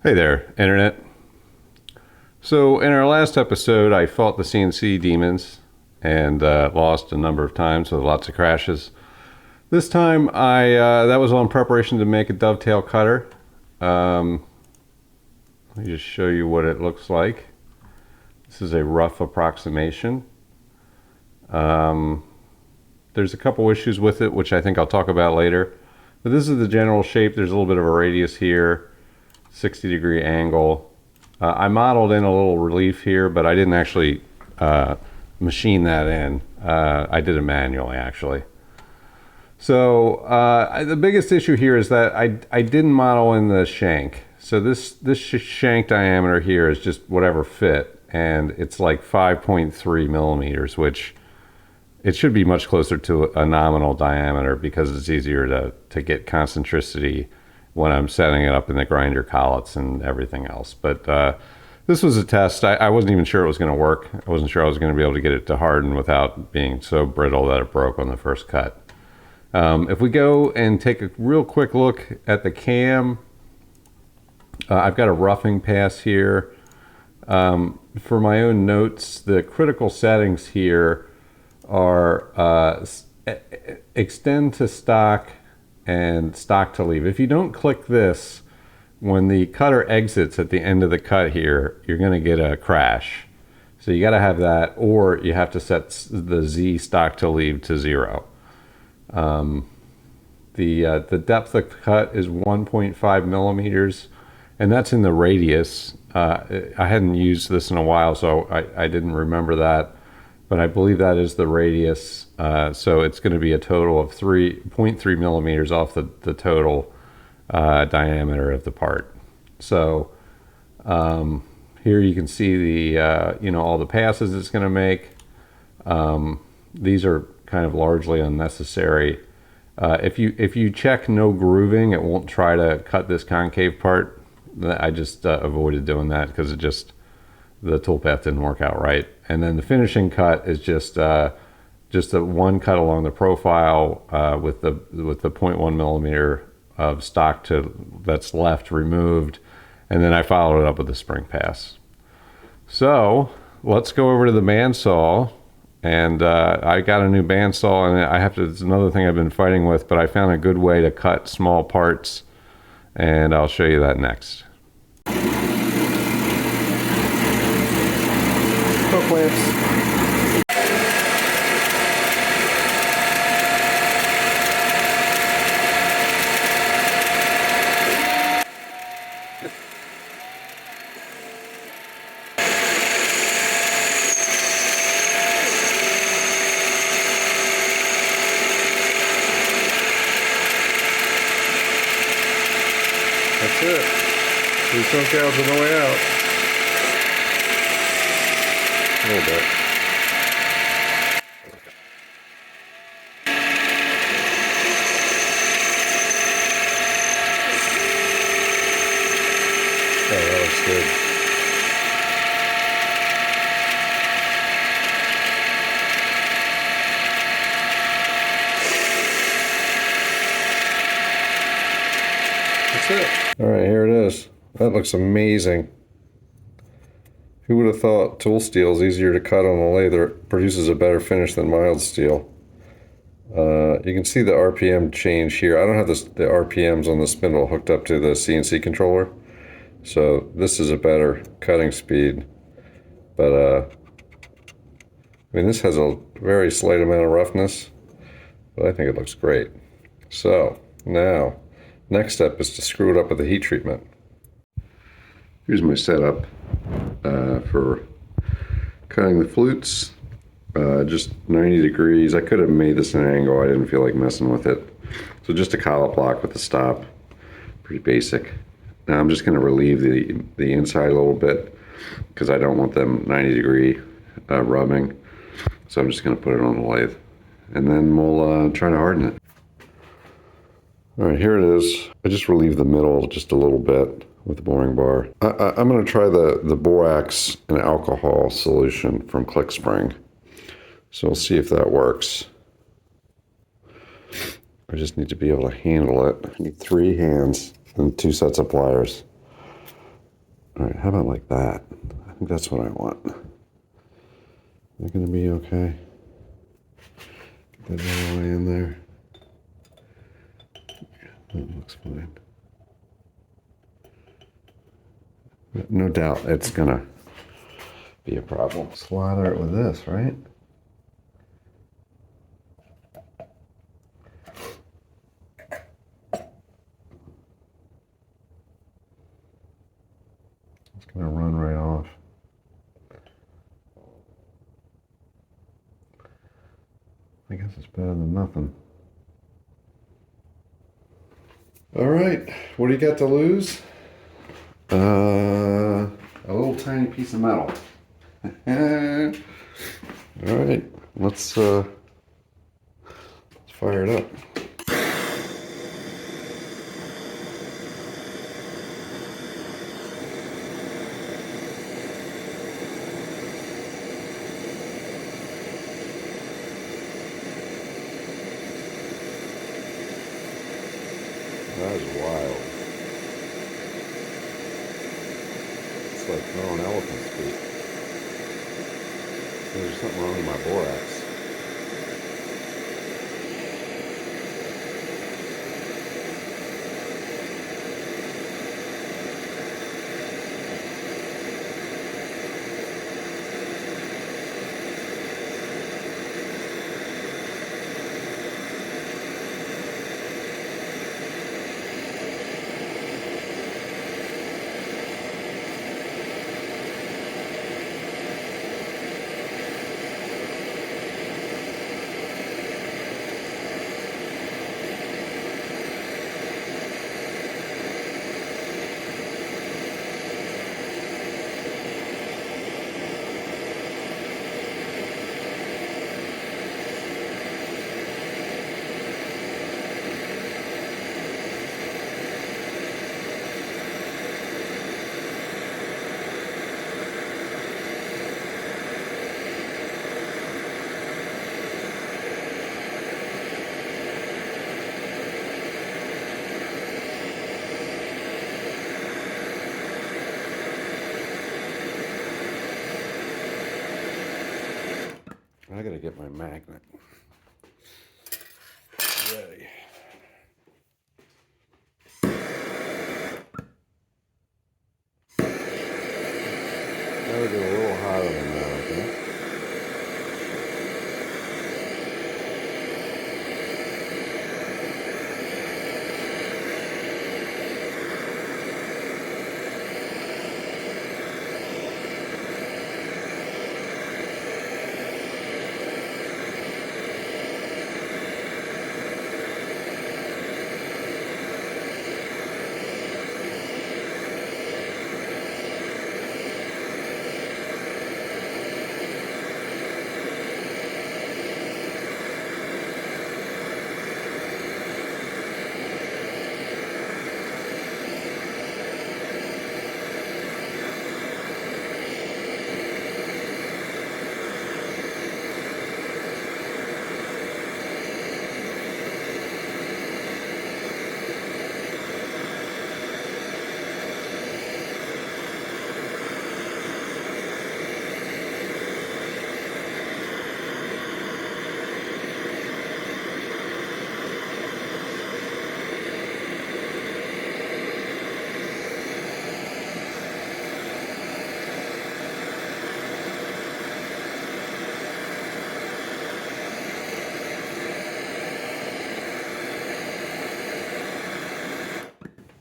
Hey there, Internet. So in our last episode, I fought the CNC demons and lost a number of times with lots of crashes. This time, that was all in preparation to make a dovetail cutter. Let me just show you what it looks like. This is a rough approximation. There's a couple issues with it, which I think I'll talk about later. But this is the general shape. There's a little bit of a radius here. 60-degree angle. I modeled in a little relief here, but I didn't actually machine that in. I did it manually, actually. So the biggest issue here is that I didn't model in the shank. So this shank diameter here is just whatever fit, and it's like 5.3 millimeters, which it should be much closer to a nominal diameter because it's easier to get concentricity when I'm setting it up in the grinder collets and everything else. But this was a test. I wasn't even sure it was going to work. I wasn't sure I was going to be able to get it to harden without being so brittle that it broke on the first cut. If we go and take a real quick look at the cam, I've got a roughing pass here. For my own notes, the critical settings here are extend to stock and stock to leave. If you don't click this, when the cutter exits at the end of the cut here, you're going to get a crash. So you got to have that, or you have to set the Z stock to leave to 0. The depth of cut is 1.5 millimeters, and that's in the radius. I hadn't used this in a while, so I didn't remember that. But I believe that is the radius, so it's going to be a total of 3.3 millimeters off the total diameter of the part. So here you can see the all the passes it's going to make. These are kind of largely unnecessary. If you check no grooving, it won't try to cut this concave part. I just avoided doing that because the toolpath didn't work out right. And then the finishing cut is just a one cut along the profile with the 0.1 millimeter of stock that's left removed, and then I followed it up with a spring pass. So let's go over to the bandsaw, and I got a new bandsaw, and it's another thing I've been fighting with, but I found a good way to cut small parts, and I'll show you that next. Clamps. That's it. 3 sunk gouges on the way out. A little bit. Oh, that looks good. That's it. All right, here it is. That looks amazing. Who would have thought tool steel is easier to cut on a lathe or produces a better finish than mild steel? You can see the RPM change here. I don't have the RPMs on the spindle hooked up to the CNC controller, so this is a better cutting speed. But I mean, this has a very slight amount of roughness, but I think it looks great. So now, next step is to screw it up with the heat treatment. Here's my setup for cutting the flutes. Just 90 degrees. I could have made this an angle. I didn't feel like messing with it. So just a collet block with the stop. Pretty basic. Now I'm just going to relieve the inside a little bit because I don't want them 90 degree rubbing. So I'm just going to put it on the lathe. And then we'll try to harden it. Alright, here it is. I just relieved the middle just a little bit with the boring bar. I'm going to try the borax and alcohol solution from Click Spring. So we'll see if that works. I just need to be able to handle it. I need 3 hands and 2 sets of pliers. All right, how about like that? I think that's what I want. Is that gonna be okay? Get that all the way in there. That looks fine. No doubt it's gonna be a problem. Slather it with this, right? It's gonna run right off. I guess it's better than nothing. All right, what do you got to lose? A little tiny piece of metal. All right, let's fire it up. That is wild. It's like throwing elephant's feet. There's something wrong with my borax. I gotta get my magnet ready. Gotta get a little hotter than that, I think.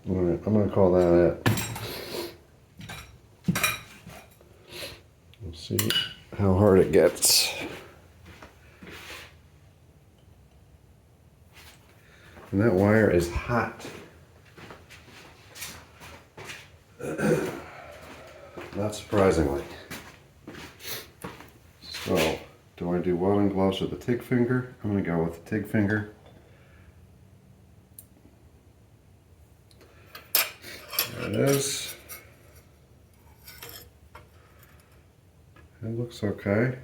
All right, I'm gonna call that it. We'll see how hard it gets. And that wire is hot. Not surprisingly. So, do I do welding gloves with the TIG finger? I'm gonna go with the TIG finger. There it is. It looks okay.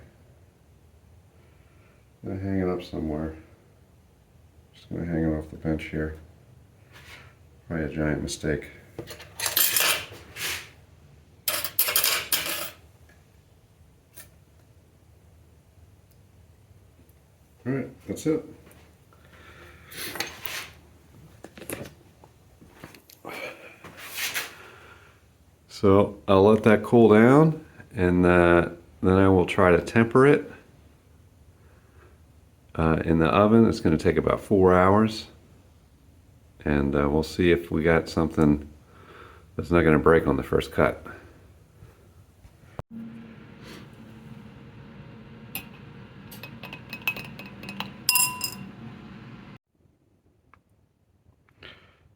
I'm gonna hang it up somewhere. Just gonna hang it off the bench here. Probably a giant mistake. All right, that's it. So I'll let that cool down, and then I will try to temper it in the oven. It's going to take about 4 hours, and we'll see if we got something that's not going to break on the first cut.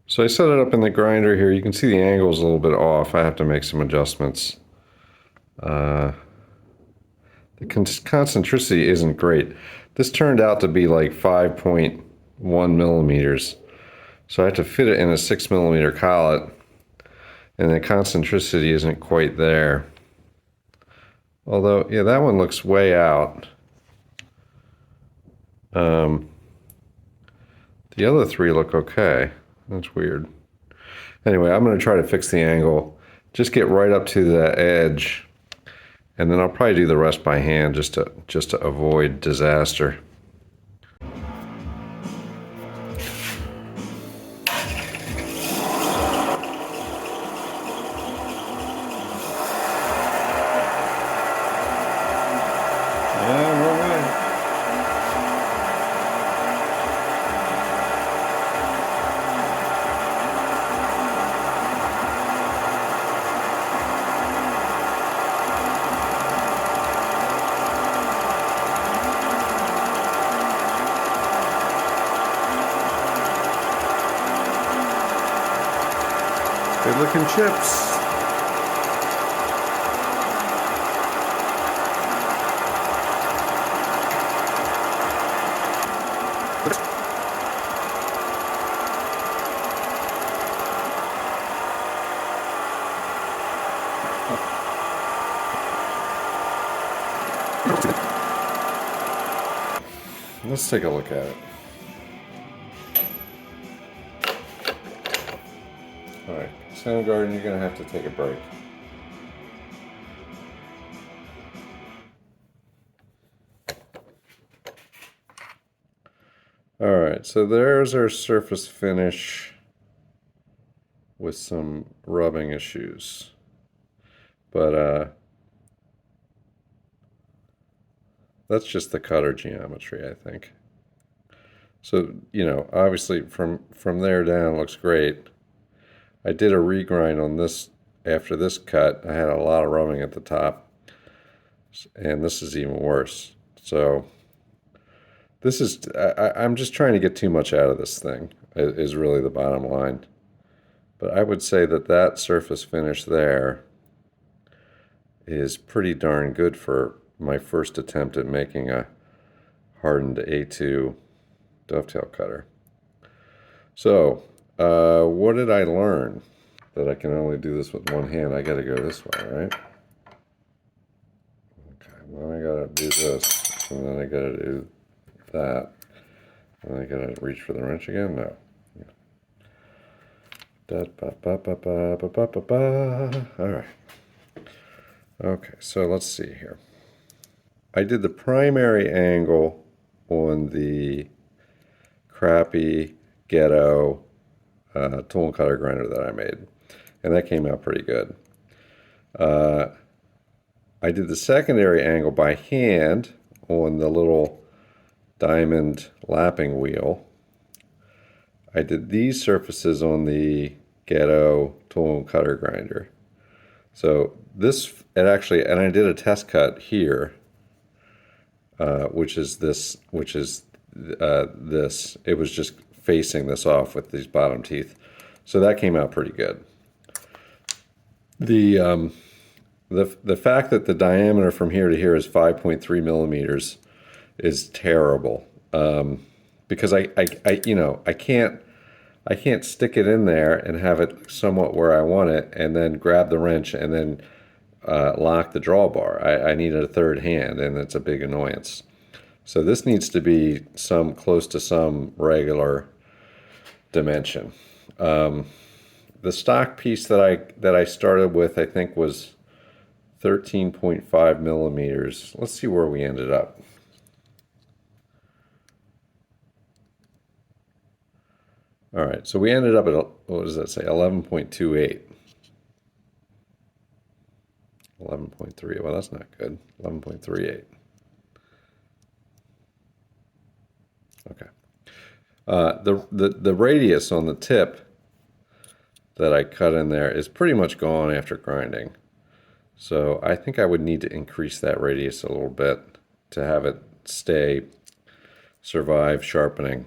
So I set it up in the grinder here. You can see the angle is a little bit off. I have to make some adjustments. The concentricity isn't great. This turned out to be like 5.1 millimeters. So I have to fit it in a 6 millimeter collet, and the concentricity isn't quite there. Although, yeah, that one looks way out. The other three look okay. That's weird. Anyway, I'm going to try to fix the angle. Just get right up to the edge, and then I'll probably do the rest by hand just to avoid disaster. Good looking chips. Let's take a look at it. All right, Soundgarden, you're going to have to take a break. All right, so there's our surface finish with some rubbing issues. But that's just the cutter geometry, I think. So, you know, obviously from there down looks great. I did a regrind on this after this cut. I had a lot of rubbing at the top, and this is even worse. So this is, I'm just trying to get too much out of this thing, is really the bottom line. But I would say that that surface finish there is pretty darn good for my first attempt at making a hardened A2 dovetail cutter. So, what did I learn? That I can only do this with one hand. I got to go this way, right? Okay, well, I got to do this, and then I got to do that, and I got to reach for the wrench again. No. All right. Okay, so let's see here. I did the primary angle on the crappy ghetto tool and cutter grinder that I made, and that came out pretty good. I did the secondary angle by hand on the little diamond lapping wheel. I did these surfaces on the ghetto tool and cutter grinder. So this, and I did a test cut here, which is this. It was just facing this off with these bottom teeth. So that came out pretty good. The fact that the diameter from here to here is 5.3 millimeters is terrible, because I can't stick it in there and have it somewhat where I want it, and then grab the wrench and then lock the drawbar. I need a third hand, and it's a big annoyance. So this needs to be close to some regular dimension. The stock piece that I started with, I think, was 13.5 millimeters. Let's see where we ended up. All right, so we ended up at, what does that say, 11.28. 11.3, well, that's not good. 11.38. Okay. The radius on the tip that I cut in there is pretty much gone after grinding. So I think I would need to increase that radius a little bit to have it survive sharpening.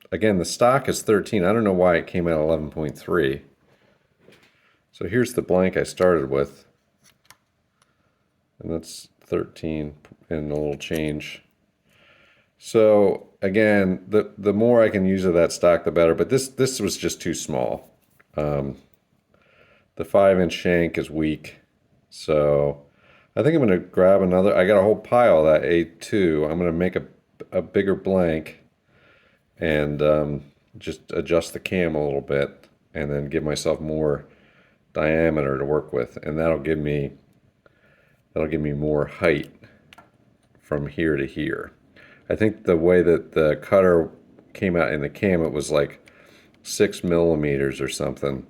Again, the stock is 13. I don't know why it came out 11.3. So here's the blank I started with. And that's 13 and a little change. So again, the more I can use of that stock, the better. But this was just too small. The 5-inch shank is weak. So I think I'm going to grab another. I got a whole pile of that A2. I'm going to make a bigger blank and just adjust the cam a little bit and then give myself more diameter to work with. And that'll give me more height from here to here. I think the way that the cutter came out in the cam, it was like 6 millimeters or something.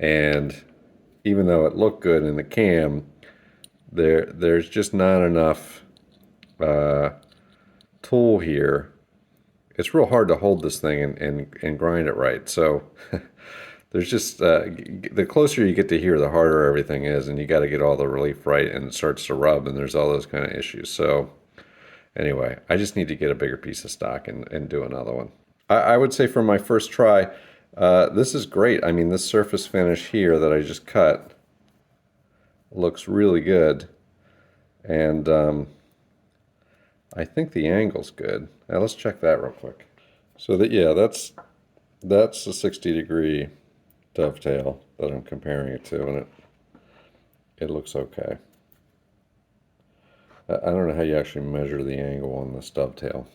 And even though it looked good in the cam, there's just not enough tool here. It's real hard to hold this thing and grind it right. So there's just, the closer you get to here, the harder everything is. And you got to get all the relief right and it starts to rub and there's all those kind of issues. So anyway, I just need to get a bigger piece of stock and do another one. I would say for my first try, this is great. I mean, this surface finish here that I just cut looks really good. And I think the angle's good. Now let's check that real quick. So yeah, that's a 60-degree dovetail that I'm comparing it to, and it looks okay. I don't know how you actually measure the angle on this dovetail,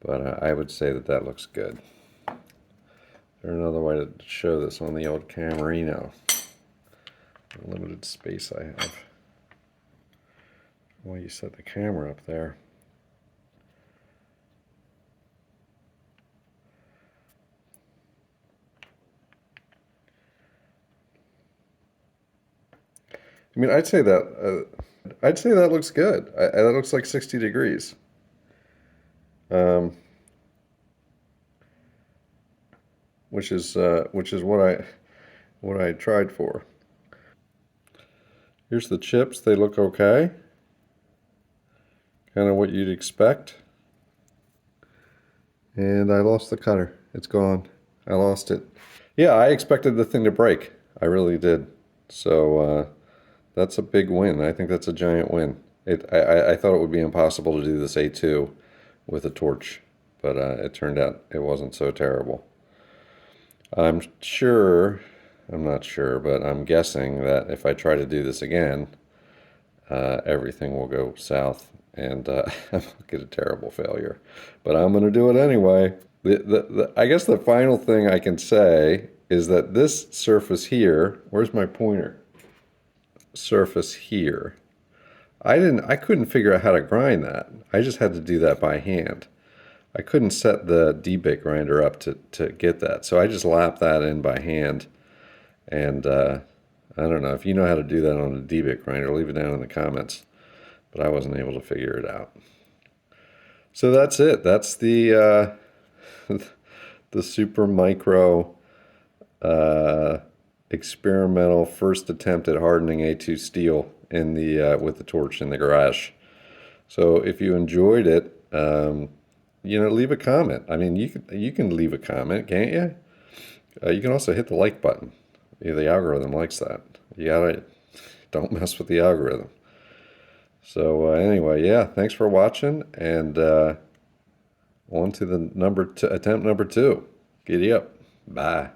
but I would say that looks good. There's another way to show this on the old Camerino. The limited space I have. Well, you set the camera up there. I mean, I'd say that looks good. That looks like 60 degrees. Which is what I tried for. Here's the chips. They look okay. Kind of what you'd expect. And I lost the cutter. It's gone. I lost it. Yeah, I expected the thing to break. I really did. So that's a big win. I think that's a giant win. I thought it would be impossible to do this A2 with a torch, but it turned out it wasn't so terrible. I'm not sure, but I'm guessing that if I try to do this again, everything will go south and I'll get a terrible failure. But I'm going to do it anyway. I guess the final thing I can say is that this surface here, where's my pointer? Surface here. I couldn't figure out how to grind that. I just had to do that by hand. I couldn't set the D-bit grinder up to get that. So I just lapped that in by hand. And I don't know, if you know how to do that on a D-bit grinder, leave it down in the comments. But I wasn't able to figure it out. So that's it. That's the the super micro experimental first attempt at hardening A2 steel in the with the torch in the garage. So if you enjoyed it, leave a comment. I mean, you can leave a comment, can't you? You can also hit the like button. The algorithm likes that. Don't mess with the algorithm. So anyway, yeah, thanks for watching, and on to the attempt number 2. Giddy up. Bye.